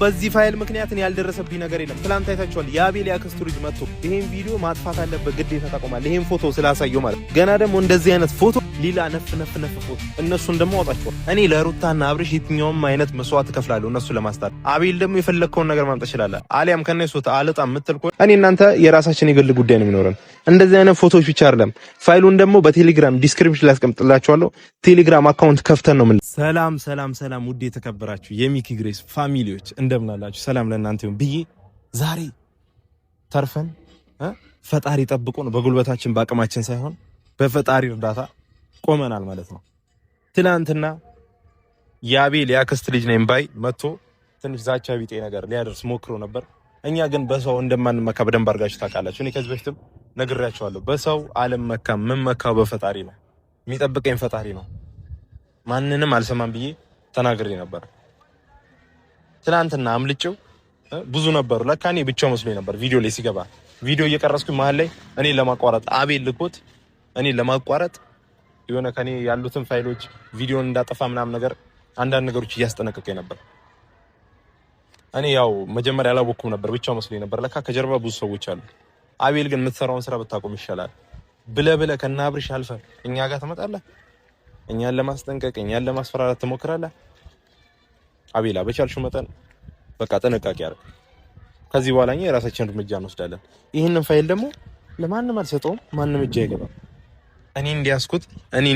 በዚህ ፋይል ምክንያት እኔ ያልደረሰብኝ ነገር የለም። ትላንት አይታችኋል። የአቤል ያክስቱ ልጅ መጥቶ ይሄን ቪዲዮ ማጥፋት አለበት ግዴታ ተቆማል። ይሄን ፎቶ ስላሳየው ማለት ገና ደግሞ እንደዚህ አይነት ፎቶ ሌላ ነፍ ፎቶ እነሱን ደግሞ አውጣቸው። እኔ ለሩታና አብርሽ የትኛውም አይነት መስዋዕት እከፍላለሁ እነሱ ለማስታረቅ። አቤል ደግሞ የፈለከውን ነገር ማምጣት ይችላል። አሊያም ከነሱ አልጣ የምትል ከሆነ እኔ እናንተ የራሳችን የግል ጉዳይ ነው የሚኖረን። እንደዚህ አይነት ፎቶዎች ብቻ አይደለም። ፋይሉን ደግሞ በቴሌግራም ዲስክሪፕሽን ላይ አስቀምጥላችኋለሁ። ቴሌግራም አካውንት ከፍተን ነው ምን። ሰላም ውድ የተከበራችሁ የሚኪ ግሬስ ፋሚሊዎች እንደምን አላችሁ? ሰላም ለእናንተ ይሁን ብዬ ዛሬ ተርፈን ፈጣሪ ጠብቆን በጉልበታችን በአቅማችን ሳይሆን በፈጣሪ እርዳታ ቆመናል ማለት ነው። ትናንትና የአቤል ያክስት ልጅ ነኝ ባይ መጥቶ ትንሽ ዛቻ ቢጤ ነገር ሊያደርስ ሞክሮ ነበር። እኛ ግን በሰው እንደማንመካ በደንብ አድርጋችሁ ታውቃላችሁ። እኔ ከዚህ በፊትም ነግሬያችኋለሁ። በሰው አልመካም፣ የምመካው በፈጣሪ ነው። የሚጠብቀኝ ፈጣሪ ነው። ማንንም አልሰማም ብዬ ተናግሬ ነበር። ትናንትና አምልጬው ብዙ ነበሩ። ለካ እኔ ብቻው መስሎኝ ነበር። ቪዲዮ ላይ ሲገባ ቪዲዮ እየቀረስኩኝ መሀል ላይ እኔ ለማቋረጥ አቤል ልኮት እኔ ለማቋረጥ የሆነ ከኔ ያሉትን ፋይሎች ቪዲዮን እንዳጠፋ ምናምን ነገር አንዳንድ ነገሮች እያስጠነቀቀኝ ነበር። እኔ ያው መጀመሪያ አላወኩም ነበር፣ ብቻው መስሎኝ ነበር። ለካ ከጀርባ ብዙ ሰዎች አሉ። አቤል ግን የምትሰራውን ስራ ብታቆም ይሻላል። ብለህ ከና አብርሽ አልፈህ እኛ ጋር ትመጣለህ። እኛን ለማስጠንቀቅ እኛን ለማስፈራራት ትሞክራለህ። አቤላ በቻልሽው መጠን በቃ ጥንቃቄ አድርግ። ከዚህ በኋላ እኛ የራሳችን እርምጃ እንወስዳለን። ይህንን ፋይል ደግሞ ለማንም አልሰጠውም፣ ማንም እጅ አይገባም። እኔ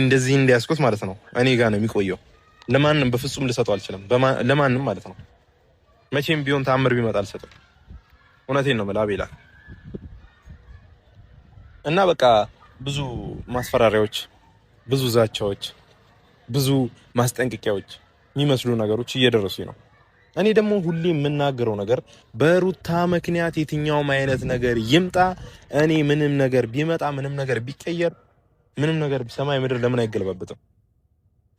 እንደዚህ እንዲያስኩት ማለት ነው። እኔ ጋር ነው የሚቆየው። ለማንም በፍጹም ልሰጠው አልችልም። ለማንም ማለት ነው። መቼም ቢሆን ታምር ቢመጣ አልሰጥም። እውነቴን ነው አቤላ። እና በቃ ብዙ ማስፈራሪያዎች፣ ብዙ ዛቻዎች፣ ብዙ ማስጠንቀቂያዎች የሚመስሉ ነገሮች እየደረሱኝ ነው። እኔ ደግሞ ሁሌ የምናገረው ነገር በሩታ ምክንያት የትኛውም አይነት ነገር ይምጣ፣ እኔ ምንም ነገር ቢመጣ፣ ምንም ነገር ቢቀየር፣ ምንም ነገር ሰማይ ምድር ለምን አይገለባበጥም?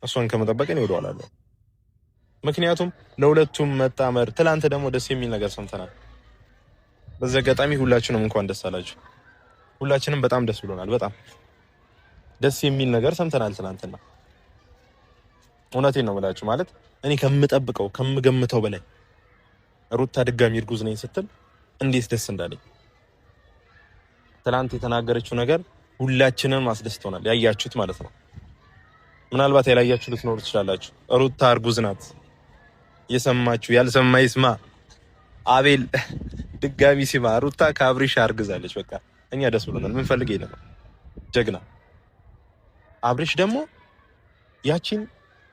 እሷን ከመጠበቅ እኔ ወደኋላለሁ። ምክንያቱም ለሁለቱም መጣመር። ትላንት ደግሞ ደስ የሚል ነገር ሰምተናል። በዚህ አጋጣሚ ሁላችንም እንኳን ደስ አላችሁ። ሁላችንም በጣም ደስ ብሎናል። በጣም ደስ የሚል ነገር ሰምተናል ትላንትና። እውነቴን ነው የምላችሁ። ማለት እኔ ከምጠብቀው ከምገምተው በላይ ሩታ ድጋሚ እርጉዝ ነኝ ስትል እንዴት ደስ እንዳለኝ። ትላንት የተናገረችው ነገር ሁላችንም አስደስቶናል። ያያችሁት ማለት ነው። ምናልባት ያላያችሁ ልትኖሩ ትችላላችሁ። ሩታ እርጉዝ ናት። የሰማችሁ ያልሰማ ይስማ። አቤል ድጋሚ ሲማ ሩታ ከአብርሽ አርግዛለች። በቃ እኛ ደስ ብሎናል። ምን ፈልግ የለም። ጀግና አብርሽ ደግሞ ያቺን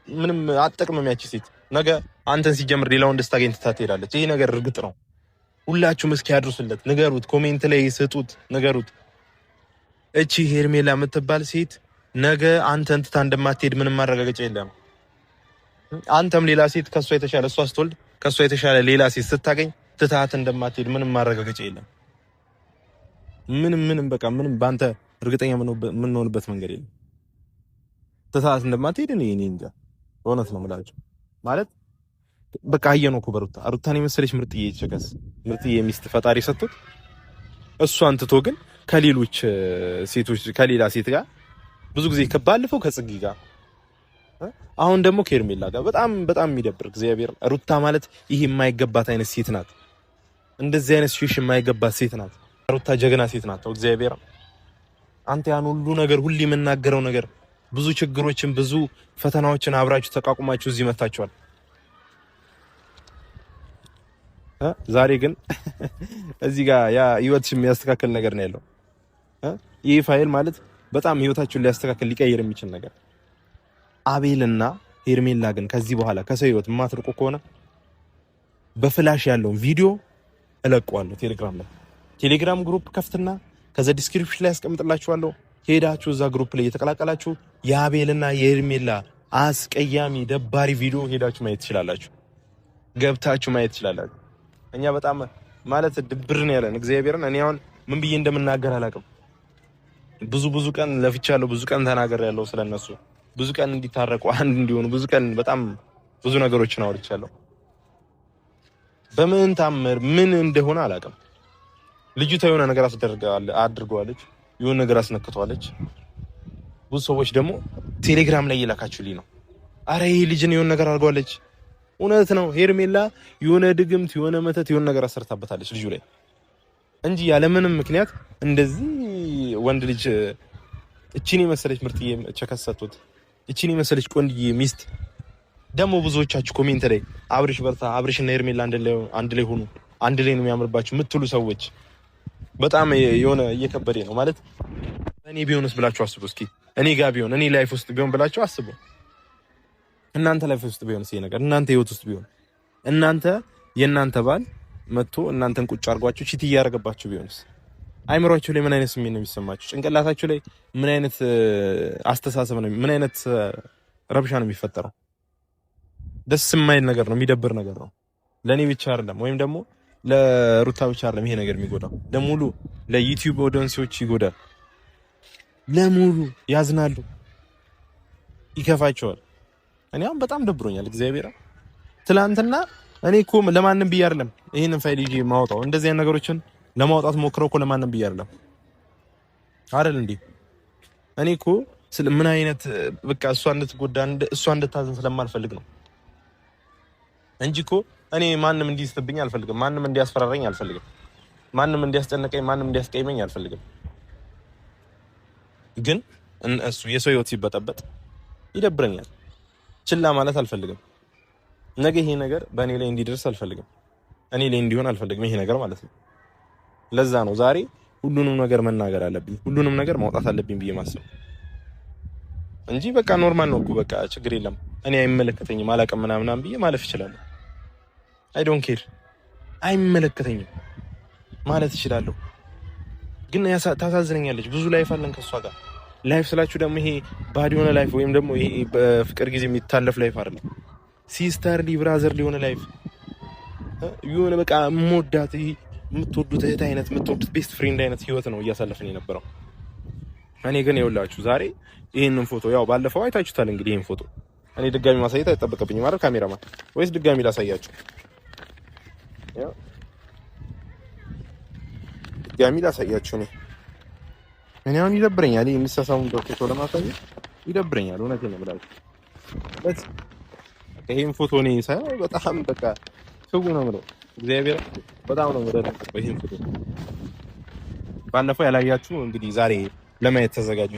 ምንም አትጠቅምም። ያቺ ሴት ነገ አንተን ሲጀምር ሌላ ወንድ ስታገኝ ትሄዳለች። ይሄ ነገር እርግጥ ነው። ሁላችሁም እስኪ ያድርሱለት፣ ንገሩት፣ ኮሜንት ላይ ስጡት፣ ንገሩት። እቺ ሄርሜላ የምትባል ሴት ነገ አንተን ትታ እንደማትሄድ ምንም ማረጋገጫ የለም። አንተም ሌላ ሴት ከሷ የተሻለ እሷ ስትወልድ ከሷ የተሻለ ሌላ ሴት ስታገኝ ትታት እንደማትሄድ ምንም ማረጋገጫ የለም። ምንም በቃ ምንም ባንተ እርግጠኛ የምንሆንበት መንገድ የለም። ትታት እንደማትሄድ እኔ እንጃ። እውነት ነው የምላችሁ። ማለት በቃ አየነው እኮ በሩታ ሩታን የመሰለች ምርጥዬ ቸከስ ምርጥዬ ሚስት ፈጣሪ ሰጥቶት እሷን ትቶ ግን ከሌሎች ሴቶች ከሌላ ሴት ጋር ብዙ ጊዜ ከባለፈው ከጽጌ ጋር አሁን ደግሞ ከሄርሜላ ጋር በጣም የሚደብር እግዚአብሔር። ሩታ ማለት ይሄ የማይገባት አይነት ሴት ናት። እንደዚህ አይነት ሺሽ የማይገባት ሴት ናት። ሩታ ጀግና ሴት ናት። እግዚአብሔር አንተ ያን ሁሉ ነገር ሁሉ የምናገረው ነገር ብዙ ችግሮችን ብዙ ፈተናዎችን አብራችሁ ተቋቁማችሁ እዚህ መታችኋል። ዛሬ ግን እዚህ ጋር ያ ህይወትሽን የሚያስተካክል ነገር ነው ያለው። ይሄ ፋይል ማለት በጣም ህይወታችሁን ሊያስተካክል ሊቀይር የሚችል ነገር። አቤልና ሄርሜላ ግን ከዚህ በኋላ ከሰው ህይወት የማትርቁ ከሆነ በፍላሽ ያለውን ቪዲዮ እለቀዋለሁ ቴሌግራም ግሩፕ ከፍትና ከዛ ዲስክሪፕሽን ላይ አስቀምጥላችኋለሁ። ሄዳችሁ እዛ ግሩፕ ላይ እየተቀላቀላችሁ የአቤልና የሄርሜላ አስቀያሚ ደባሪ ቪዲዮ ሄዳችሁ ማየት ትችላላችሁ። ገብታችሁ ማየት ትችላላችሁ። እኛ በጣም ማለት ድብር ነው ያለን እግዚአብሔርን። እኔ አሁን ምን ብዬ እንደምናገር አላውቅም። ብዙ ቀን ለፍቻለሁ፣ ብዙ ቀን ተናግሬያለሁ ስለነሱ፣ ብዙ ቀን እንዲታረቁ አንድ እንዲሆኑ፣ ብዙ ቀን በጣም ብዙ ነገሮችን አውርቻለሁ። በምን ታምር ምን እንደሆነ አላውቅም። ልጅቷ የሆነ ነገር አድርገዋለች፣ የሆነ ነገር አስነክቷለች። ብዙ ሰዎች ደግሞ ቴሌግራም ላይ እየላካችሁልኝ ነው። አረ ይሄ ልጅ ነው የሆነ ነገር አድርገዋለች። እውነት ነው። ሄርሜላ የሆነ ድግምት የሆነ መተት የሆነ ነገር አሰርታበታለች ልጁ ላይ እንጂ ያለምንም ምክንያት እንደዚህ ወንድ ልጅ እቺን የመሰለች ምርጥዬ ቸከሰቱት እቺን የመሰለች ቆንጅዬ ሚስት ደግሞ ብዙዎቻችሁ ኮሜንት ላይ አብርሽ በርታ፣ አብርሽና ሄርሜላ አንድ ላይ ሆኑ፣ አንድ ላይ ነው የሚያምርባችሁ የምትሉ ሰዎች በጣም የሆነ እየከበደ ነው ማለት። እኔ ቢሆንስ ብላችሁ አስቡ እስኪ። እኔ ጋር ቢሆን እኔ ላይፍ ውስጥ ቢሆን ብላችሁ አስቡ። እናንተ ላይፍ ውስጥ ቢሆንስ ይሄ ነገር እናንተ ህይወት ውስጥ ቢሆን እናንተ የእናንተ ባል መጥቶ እናንተን ቁጭ አድርጓችሁ ቺት እያደረገባችሁ ቢሆንስ አይምሯችሁ ላይ ምን አይነት ስሜት ነው የሚሰማችሁ? ጭንቅላታችሁ ላይ ምን አይነት አስተሳሰብ ነው ምን አይነት ረብሻ ነው የሚፈጠረው? ደስ የማይል ነገር ነው፣ የሚደብር ነገር ነው። ለኔ ብቻ አይደለም ወይም ደግሞ ለሩታ ብቻ አይደለም ይሄ ነገር የሚጎዳው፣ ለሙሉ ለዩቲዩብ ኦዲየንሶች ይጎዳል። ለሙሉ ያዝናሉ፣ ይከፋቸዋል። እኔ አሁን በጣም ደብሮኛል። እግዚአብሔር ትላንትና እኔ እኮ ለማንም ብዬ አይደለም ይሄንን ፋይል ይዤ ማውጣው። እንደዚህ አይነት ነገሮችን ለማውጣት ሞክረው እኮ ለማንም ብዬ አይደለም አይደል እንዴ? እኔ እኮ ምን አይነት በቃ እሷ እንድትጎዳ እሷ እንድታዝን ስለማልፈልግ ነው እንጂ እኮ እኔ ማንም እንዲስትብኝ አልፈልግም። ማንም እንዲያስፈራረኝ አልፈልግም። ማንም እንዲያስጨንቀኝ፣ ማንም እንዲያስቀይመኝ አልፈልግም። ግን እሱ የሰው ህይወት ሲበጠበጥ ይደብረኛል። ችላ ማለት አልፈልግም። ነገ ይሄ ነገር በእኔ ላይ እንዲደርስ አልፈልግም። እኔ ላይ እንዲሆን አልፈልግም ይሄ ነገር ማለት ነው። ለዛ ነው ዛሬ ሁሉንም ነገር መናገር አለብኝ፣ ሁሉንም ነገር ማውጣት አለብኝ ብዬ ማስበው እንጂ በቃ ኖርማል ነው እኮ በቃ ችግር የለም እኔ አይመለከተኝም አላውቅም ምናምን ብዬ ማለፍ እችላለሁ። አይ ዶንት ኬር አይመለከተኝም ማለት እችላለሁ። ግን ታሳዝነኛለች። ብዙ ላይፍ አለን ከሷ ጋር። ላይፍ ስላችሁ ደግሞ ይሄ ባድ የሆነ ላይፍ ወይም ደግሞ ይሄ በፍቅር ጊዜ የሚታለፍ ላይፍ አይደለም። ሲስተርሊ ብራዘርሊ የሆነ ላይፍ የሆነ በቃ ሞዳት የምትወዱት እህት አይነት የምትወዱት ቤስት ፍሬንድ አይነት ህይወት ነው እያሳለፍን የነበረው። እኔ ግን ይኸውላችሁ ዛሬ ይሄንን ፎቶ ያው ባለፈው አይታችሁታል። እንግዲህ ይሄን ፎቶ እኔ ድጋሚ ማሳየት አይጠበቅብኝም ማለት ካሜራማን፣ ወይስ ድጋሚ ላሳያችሁ? ያው ድጋሚ ላሳያችሁ ነው። እኔ አሁን ይደብረኛል የሚሳሳሙን ፎቶ ለማሳየት ይደብረኛል። እውነቴን ነው የምላችሁ። ይሄን ፎቶ ነው ሳይሆን በጣም በቃ ሰው ነው የምለው እግዚአብሔር በጣም ነው የምለው ይሄን ፎቶ። ባለፈው ያላያችሁ እንግዲህ ዛሬ ለማየት ተዘጋጁ።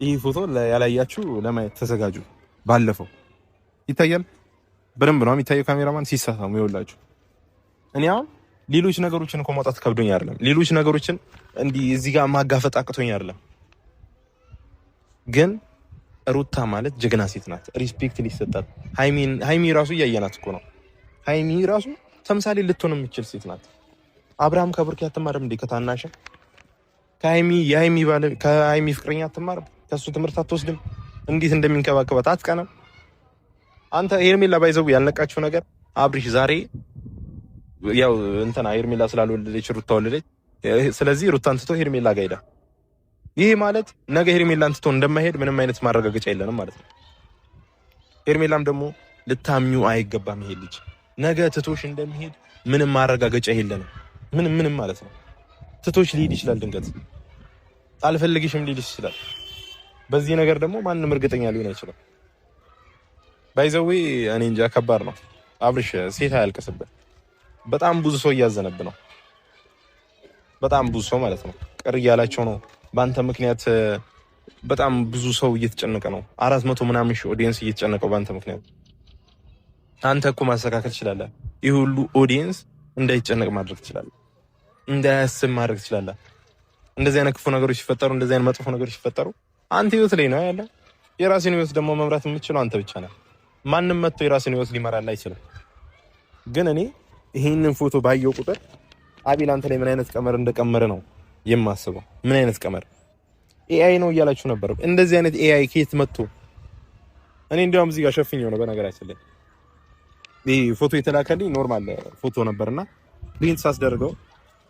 ይሄ ፎቶ ያላያችሁ ለማየት ተዘጋጁ። ባለፈው ይታያል በደንብ ነው የሚታየው ካሜራማን ሲሳሳሙ ይኸውላችሁ። እኔ አሁን ሌሎች ነገሮችን እኮ ማውጣት ከብዶኝ አይደለም፣ ሌሎች ነገሮችን እንዲህ እዚህ ጋር ማጋፈጥ አቅቶኝ አይደለም። ግን ሩታ ማለት ጀግና ሴት ናት፣ ሪስፔክት ሊሰጣት። ሃይሚ ራሱ እያየናት እኮ ነው። ሃይሚ ራሱ ተምሳሌ ልትሆን የምትችል ሴት ናት። አብርሃም ከብሩክ አትማርም እንዴ? ከታናሽ ከሃይሚ ፍቅረኛ አትማርም? ከሱ ትምህርት አትወስድም? እንዴት እንደሚንከባከባት አትቀናም? አንተ ሄርሜላ ባይዘው ያልነቃችሁ ነገር አብሪሽ ዛሬ ያው እንትና ሄርሜላ ስላልወለደች ሩታ ወለደች። ስለዚህ ሩታን ትቶ ሄርሜላ ጋር ሄዳ፣ ይሄ ማለት ነገ ሄርሜላን ትቶ እንደማይሄድ ምንም አይነት ማረጋገጫ የለንም ማለት ነው። ሄርሜላም ደግሞ ልታምኙ አይገባም። ይሄ ልጅ ነገ ትቶሽ እንደሚሄድ ምንም ማረጋገጫ የለንም። ምንም ማለት ነው። ትቶሽ ሊሄድ ይችላል። ድንገት አልፈልግሽም ሊልሽ ይችላል። በዚህ ነገር ደግሞ ማንም እርግጠኛ ሊሆን አይችልም። ባይዘዌ እኔ እንጃ ከባድ ነው። አብርሽ ሴት አያልቅስበት። በጣም ብዙ ሰው እያዘነብ ነው። በጣም ብዙ ሰው ማለት ነው ቅር እያላቸው ነው። በአንተ ምክንያት በጣም ብዙ ሰው እየተጨነቀ ነው። 400 ምናምን ሺህ ኦዲየንስ እየተጨነቀው በአንተ ምክንያት። አንተ እኮ ማስተካከል ትችላለህ። ይህ ሁሉ ኦዲየንስ እንዳይጨነቅ ማድረግ ትችላለህ፣ እንዳያስብ ማድረግ ትችላለህ። እንደዚህ አይነት ክፉ ነገሮች ሲፈጠሩ፣ እንደዚህ አይነት መጥፎ ነገሮች ሲፈጠሩ አንተ ህይወት ላይ ነው ያለ። የራስን ህይወት ደግሞ መምራት የምትችለው አንተ ብቻ ነህ። ማንም መጥቶ የራስን ህይወት ሊመራልህ አይችልም። ግን እኔ ይሄንን ፎቶ ባየው ቁጥር አቤል አንተ ላይ ምን አይነት ቀመር እንደቀመረ ነው የማስበው። ምን አይነት ቀመር ኤአይ ነው እያላችሁ ነበር። እንደዚህ አይነት ኤአይ ከየት መጥቶ? እኔ እንዲያውም እዚህ ጋር ሸፍኜው ነው በነገራችን ላይ ይሄ ፎቶ የተላከልኝ ኖርማል ፎቶ ነበርና ፕሪንት ሳስደርገው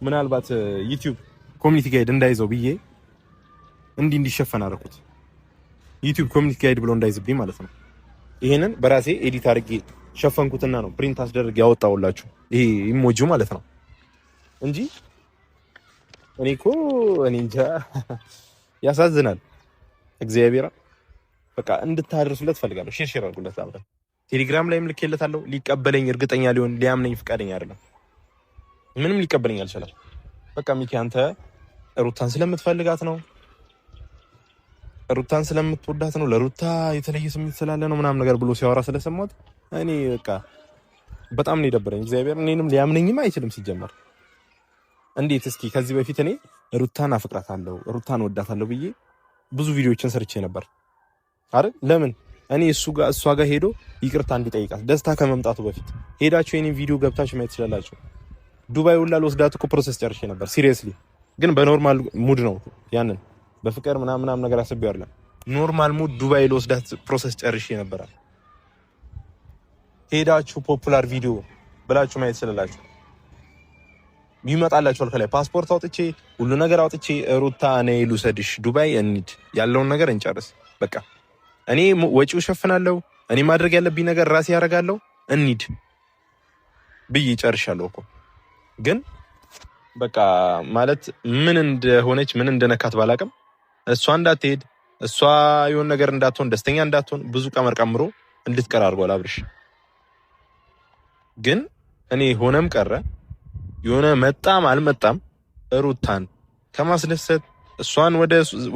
ምናልባት ዩቲዩብ ኮሚኒቲ ጋይድ እንዳይዘው ብዬ እንዲሸፈን አደረኩት። ዩቲዩብ ኮሚኒቲ ጋይድ ብሎ እንዳይዝብኝ ማለት ነው። ይሄንን በራሴ ኤዲት አድርጌ ሸፈንኩትና ነው ፕሪንት አስደርጌ ያወጣውላችሁ። ይሄ ኢሞጂ ማለት ነው እንጂ እኔ እንጃ ያሳዝናል። እግዚአብሔር በቃ እንድታደርሱለት ፈልጋለሁ። ሼር አድርጉለት አብረን ቴሌግራም ላይም ልኬለታለሁ። ሊቀበለኝ እርግጠኛ ሊያምነኝ ፍቃደኛ አይደለም። ምንም ሊቀበለኝ አልቻለም። በቃ ሚኪ አንተ ሩታን ስለምትፈልጋት ነው፣ ሩታን ስለምትወዳት ነው፣ ለሩታ የተለየ ስሜት ስላለ ነው ምናምን ነገር ብሎ ሲያወራ ስለሰማሁት እኔ በቃ በጣም ነው የደበረኝ። እግዚአብሔር እኔንም ሊያምነኝም አይችልም ሲጀመር። እንዴት እስኪ ከዚህ በፊት እኔ ሩታን አፍቅራታለሁ፣ ሩታን ወዳታለሁ ብዬ ብዙ ቪዲዮዎችን ሰርቼ ነበር አይደል? ለምን እኔ እሷ ጋር ሄዶ ይቅርታ እንዲጠይቃት ደስታ ከመምጣቱ በፊት ሄዳችሁ የኔን ቪዲዮ ገብታችሁ ማየት ትችላላችሁ። ዱባይ ሁላ ልወስዳት እኮ ፕሮሰስ ጨርሼ ነበር። ሲሪየስሊ ግን በኖርማል ሙድ ነው ያንን በፍቅር ምናምን ነገር አስቤው አይደለም። ኖርማል ሙድ ዱባይ ልወስዳት ፕሮሰስ ጨርሼ ነበር። ሄዳችሁ ፖፑላር ቪዲዮ ብላችሁ ማየት ትችላላችሁ። ይመጣላችኋል ከላይ ፓስፖርት አውጥቼ ሁሉ ነገር አውጥቼ ሩታ ነይ ልውሰድሽ ዱባይ እንሂድ ያለውን ነገር እንጨርስ በቃ እኔ ወጪው ሸፍናለሁ እኔ ማድረግ ያለብኝ ነገር ራሴ ያደርጋለሁ እንሂድ ብዬ ጨርሻለሁ እኮ ግን በቃ ማለት ምን እንደሆነች ምን እንደነካት ባላቅም እሷ እንዳትሄድ እሷ የሆነ ነገር እንዳትሆን ደስተኛ እንዳትሆን ብዙ ቀመር ቀምሮ እንድትቀር አድርጓል አብርሽ። ግን እኔ ሆነም ቀረ የሆነ መጣም አልመጣም ሩታን ከማስደሰት እሷን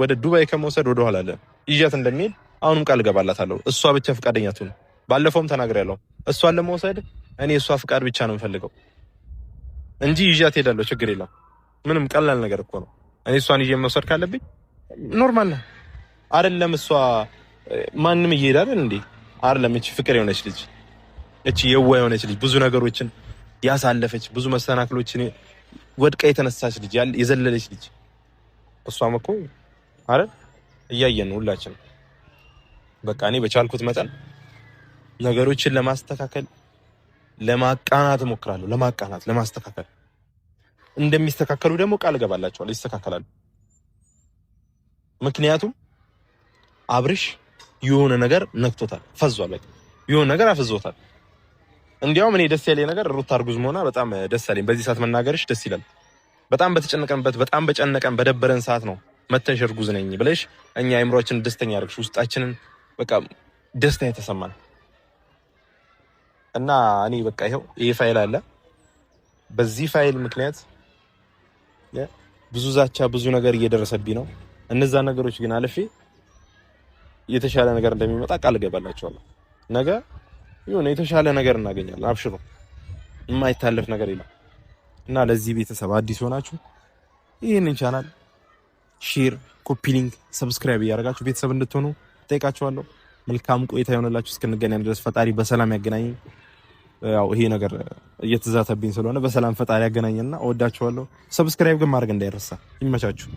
ወደ ዱባይ ከመውሰድ ወደ ኋላ አለ ይዣት እንደሚሄድ አሁንም ቃል ገባላታለሁ። እሷ ብቻ ፍቃደኛ ትሁን። ባለፈውም ተናግሬያለሁ። እሷን ለመውሰድ እኔ እሷ ፍቃድ ብቻ ነው የምፈልገው እንጂ ይዣት ሄዳለሁ። ችግር የለም። ምንም ቀላል ነገር እኮ ነው። እኔ እሷን ይዤ መውሰድ ካለብኝ ኖርማል ነው አይደለም? እሷ ማንም ይሄዳል እንዴ? አይደለም? እቺ ፍቅር የሆነች ልጅ እቺ የዋህ የሆነች ልጅ ብዙ ነገሮችን ያሳለፈች ብዙ መሰናክሎችን ወድቃ የተነሳች ልጅ የዘለለች ልጅ እሷም እኮ አይደል? እያየን ነው ሁላችን። በቃ እኔ በቻልኩት መጠን ነገሮችን ለማስተካከል ለማቃናት እሞክራለሁ። ለማስተካከል እንደሚስተካከሉ ደግሞ ቃል ገባላቸዋለሁ። ይስተካከላሉ። ምክንያቱም አብርሽ የሆነ ነገር ነክቶታል፣ ፈዟል። በቃ የሆነ ነገር አፍዞታል። እንዲያውም እኔ ደስ ያለኝ ነገር ሩታ እርጉዝ መሆኗ በጣም ደስ ያለኝ። በዚህ ሰዓት መናገርሽ ደስ ይላል። በጣም በተጨነቀንበት በጣም በጨነቀን በደበረን ሰዓት ነው መተንሽ እርጉዝ ነኝ ብለሽ እኛ አእምሮአችንን ደስተኛ ያደርግሽ ውስጣችንን በቃ ደስታ የተሰማን እና እኔ በቃ ይሄው ይሄ ፋይል አለ። በዚህ ፋይል ምክንያት ብዙ ዛቻ ብዙ ነገር እየደረሰብኝ ነው። እነዛ ነገሮች ግን አልፌ የተሻለ ነገር እንደሚመጣ ቃል ገባላችኋለሁ። ነገ የሆነ የተሻለ ነገር እናገኛለን። አብሽሩ፣ የማይታለፍ ነገር የለም። እና ለዚህ ቤተሰብ አዲስ ሆናችሁ ይህንን ቻናል ሼር፣ ኮፒ ሊንክ፣ ሰብስክራይብ እያደረጋችሁ ቤተሰብ እንድትሆኑ ጠይቃችኋለሁ። መልካም ቆይታ ይሆንላችሁ። እስክንገናኝ ድረስ ፈጣሪ በሰላም ያገናኝ። ያው ይሄ ነገር እየተዛተብኝ ስለሆነ በሰላም ፈጣሪ ያገናኘና እወዳችኋለሁ። ሰብስክራይብ ግን ማድረግ እንዳይረሳ። ይመቻችሁ።